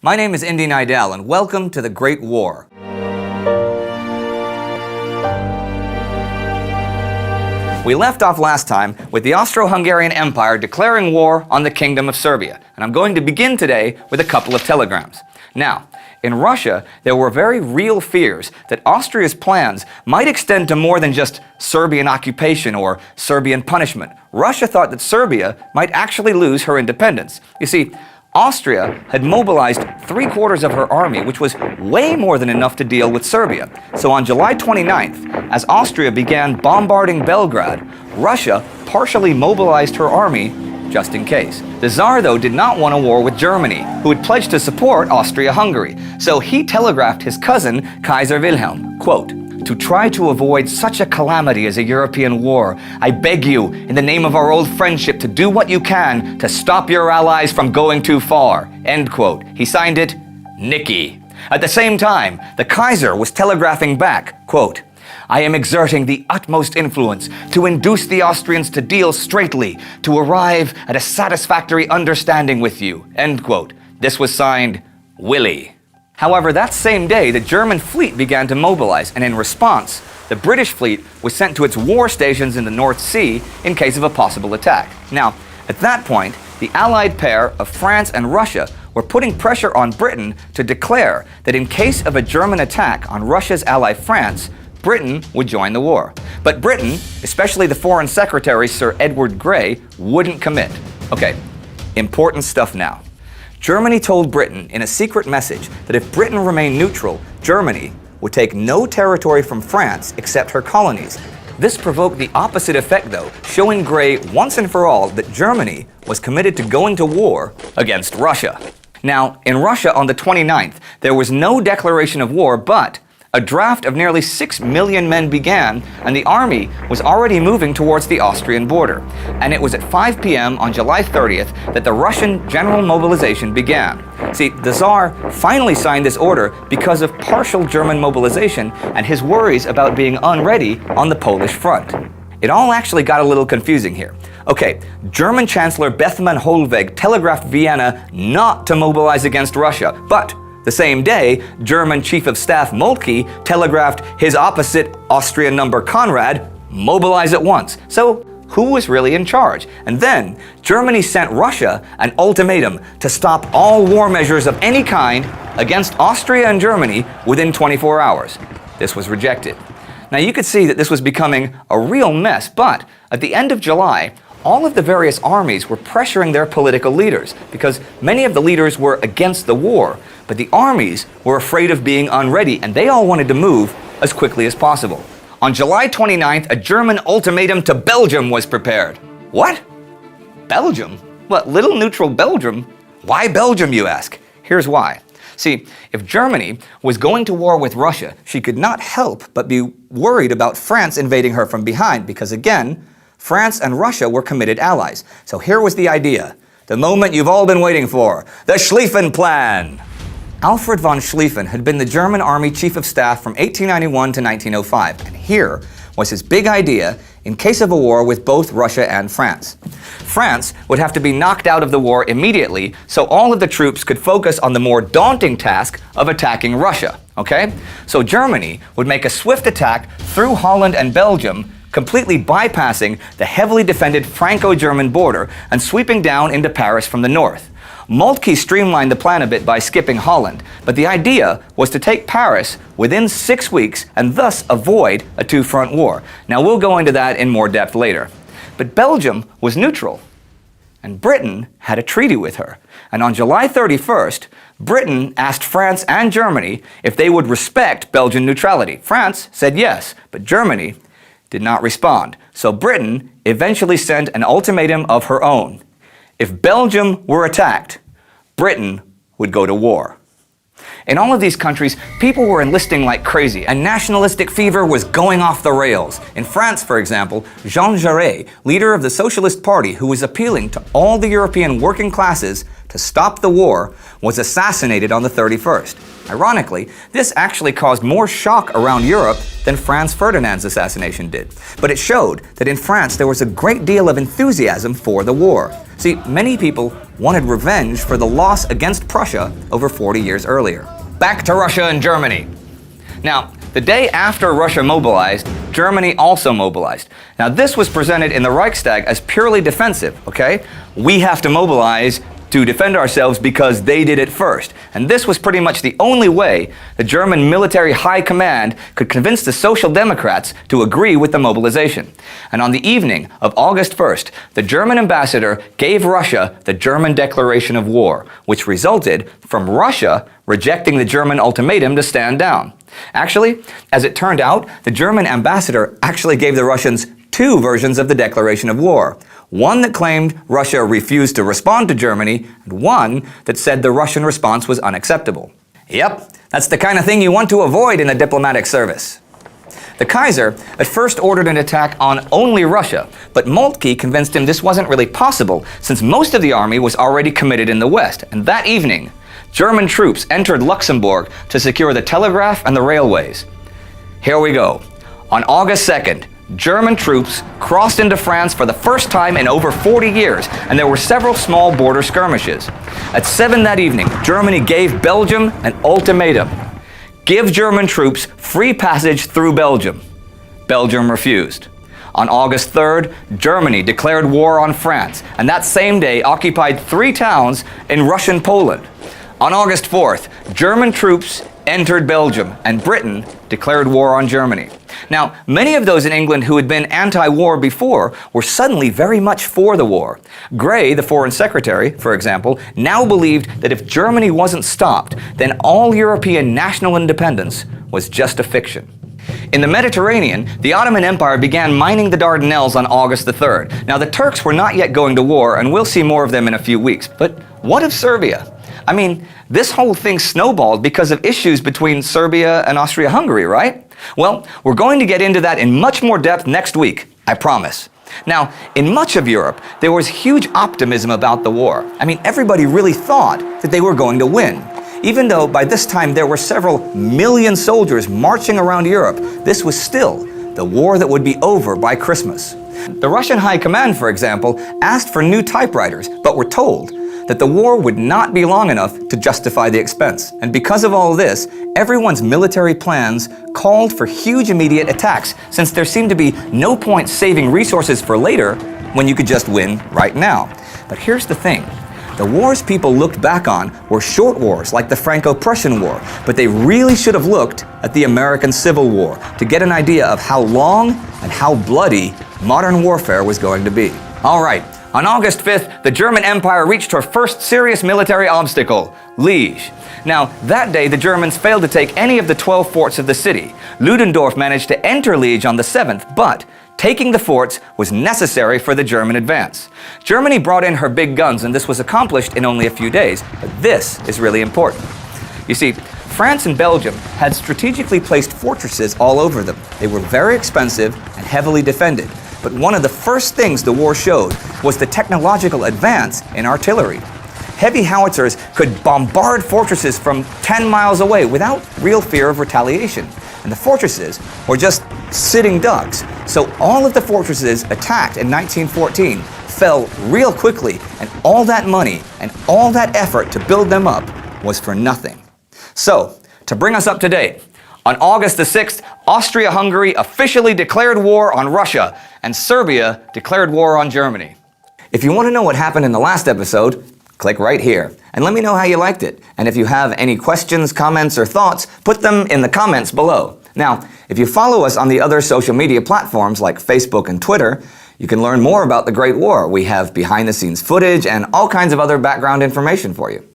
My name is Indy Nidal, and welcome to the Great War. We left off last time with the Austro-Hungarian Empire declaring war on the Kingdom of Serbia, and I'm going to begin today with a couple of telegrams. Now, in Russia, there were very real fears that Austria's plans might extend to more than just Serbian occupation or Serbian punishment. Russia thought that Serbia might actually lose her independence. You see, Austria had mobilized 3/4 of her army, which was way more than enough to deal with Serbia. So on July 29th, as Austria began bombarding Belgrade, Russia partially mobilized her army just in case. The Tsar, though, did not want a war with Germany, who had pledged to support Austria-Hungary. So he telegraphed his cousin, Kaiser Wilhelm, quote, "To try to avoid such a calamity as a European war, I beg you, in the name of our old friendship, to do what you can to stop your allies from going too far." End quote. He signed it, Nicky. At the same time, the Kaiser was telegraphing back, quote, "I am exerting the utmost influence to induce the Austrians to deal straightly, to arrive at a satisfactory understanding with you." End quote. This was signed, Willie. However, that same day, the German fleet began to mobilize, and in response, the British fleet was sent to its war stations in the North Sea in case of a possible attack. Now, at that point, the allied pair of France and Russia were putting pressure on Britain to declare that in case of a German attack on Russia's ally France, Britain would join the war. But Britain, especially the Foreign Secretary Sir Edward Grey, wouldn't commit. Okay, important stuff now. Germany told Britain in a secret message that if Britain remained neutral, Germany would take no territory from France except her colonies. This provoked the opposite effect, though, showing Grey once and for all that Germany was committed to going to war against Russia. Now, in Russia on the 29th, there was no declaration of war, but a draft of nearly 6 million men began, and the army was already moving towards the Austrian border. And it was at 5 p.m. on July 30th that the Russian general mobilization began. See, the Tsar finally signed this order because of partial German mobilization and his worries about being unready on the Polish front. It all actually got a little confusing here. Okay, German Chancellor Bethmann Hollweg telegraphed Vienna not to mobilize against Russia, but the same day, German Chief of Staff Moltke telegraphed his opposite Austrian number Conrad, mobilize at once. So who was really in charge? And then Germany sent Russia an ultimatum to stop all war measures of any kind against Austria and Germany within 24 hours. This was rejected. Now you could see that this was becoming a real mess, but at the end of July, all of the various armies were pressuring their political leaders because many of the leaders were against the war, but the armies were afraid of being unready, and they all wanted to move as quickly as possible. On July 29th, a German ultimatum to Belgium was prepared. What? Belgium? What, little neutral Belgium? Why Belgium, you ask? Here's why. See, if Germany was going to war with Russia, she could not help but be worried about France invading her from behind because, again, France and Russia were committed allies. So here was the idea, the moment you've all been waiting for, the Schlieffen Plan. Alfred von Schlieffen had been the German Army Chief of Staff from 1891 to 1905, and here was his big idea in case of a war with both Russia and France. France would have to be knocked out of the war immediately, so all of the troops could focus on the more daunting task of attacking Russia, okay? So Germany would make a swift attack through Holland and Belgium, completely bypassing the heavily defended Franco-German border and sweeping down into Paris from the north. Moltke streamlined the plan a bit by skipping Holland, but the idea was to take Paris within 6 weeks and thus avoid a two-front war. Now we'll go into that in more depth later. But Belgium was neutral, and Britain had a treaty with her. And on July 31st, Britain asked France and Germany if they would respect Belgian neutrality. France said yes, but Germany did not respond. So Britain eventually sent an ultimatum of her own. If Belgium were attacked, Britain would go to war. In all of these countries, people were enlisting like crazy, and nationalistic fever was going off the rails. In France, for example, Jean Jaurès, leader of the Socialist Party, who was appealing to all the European working classes to stop the war, was assassinated on the 31st. Ironically, this actually caused more shock around Europe than Franz Ferdinand's assassination did. But it showed that in France there was a great deal of enthusiasm for the war. See, many people wanted revenge for the loss against Prussia over 40 years earlier. Back to Russia and Germany. Now, the day after Russia mobilized, Germany also mobilized. Now, this was presented in the Reichstag as purely defensive, okay? We have to mobilize to defend ourselves because they did it first. And this was pretty much the only way the German military high command could convince the Social Democrats to agree with the mobilization. And on the evening of August 1st, the German ambassador gave Russia the German declaration of war, which resulted from Russia rejecting the German ultimatum to stand down. Actually, as it turned out, the German ambassador actually gave the Russians two versions of the declaration of war. One that claimed Russia refused to respond to Germany, and one that said the Russian response was unacceptable. Yep, that's the kind of thing you want to avoid in a diplomatic service. The Kaiser at first ordered an attack on only Russia, but Moltke convinced him this wasn't really possible since most of the army was already committed in the West, and that evening, German troops entered Luxembourg to secure the telegraph and the railways. Here we go. On August 2nd, German troops crossed into France for the first time in over 40 years, and there were several small border skirmishes. At 7 that evening, Germany gave Belgium an ultimatum. Give German troops free passage through Belgium. Belgium refused. On August 3rd, Germany declared war on France, and that same day occupied 3 towns in Russian Poland. On August 4th, German troops entered Belgium, and Britain declared war on Germany. Now, many of those in England who had been anti-war before were suddenly very much for the war. Grey, the Foreign Secretary, for example, now believed that if Germany wasn't stopped, then all European national independence was just a fiction. In the Mediterranean, the Ottoman Empire began mining the Dardanelles on August the 3rd. Now, the Turks were not yet going to war, and we'll see more of them in a few weeks. But what of Serbia? I mean, this whole thing snowballed because of issues between Serbia and Austria-Hungary, right? Well, we're going to get into that in much more depth next week, I promise. Now, in much of Europe, there was huge optimism about the war. I mean, everybody really thought that they were going to win. Even though by this time there were several million soldiers marching around Europe, this was still the war that would be over by Christmas. The Russian High Command, for example, asked for new typewriters, but were told that the war would not be long enough to justify the expense. And because of all this, everyone's military plans called for huge immediate attacks, since there seemed to be no point saving resources for later when you could just win right now. But here's the thing. The wars people looked back on were short wars like the Franco-Prussian War, but they really should have looked at the American Civil War to get an idea of how long and how bloody modern warfare was going to be. All right. On August 5th, the German Empire reached her first serious military obstacle, Liege. Now, that day, the Germans failed to take any of the 12 forts of the city. Ludendorff managed to enter Liege on the 7th, but taking the forts was necessary for the German advance. Germany brought in her big guns, and this was accomplished in only a few days. But this is really important. You see, France and Belgium had strategically placed fortresses all over them. They were very expensive and heavily defended. But one of the first things the war showed was the technological advance in artillery. Heavy howitzers could bombard fortresses from 10 miles away without real fear of retaliation. And the fortresses were just sitting ducks. So all of the fortresses attacked in 1914 fell real quickly, and all that money and all that effort to build them up was for nothing. So, to bring us up to date, on August the 6th, Austria-Hungary officially declared war on Russia, and Serbia declared war on Germany. If you want to know what happened in the last episode, click right here, and let me know how you liked it. And if you have any questions, comments, or thoughts, put them in the comments below. Now, if you follow us on the other social media platforms like Facebook and Twitter, you can learn more about the Great War. We have behind-the-scenes footage and all kinds of other background information for you.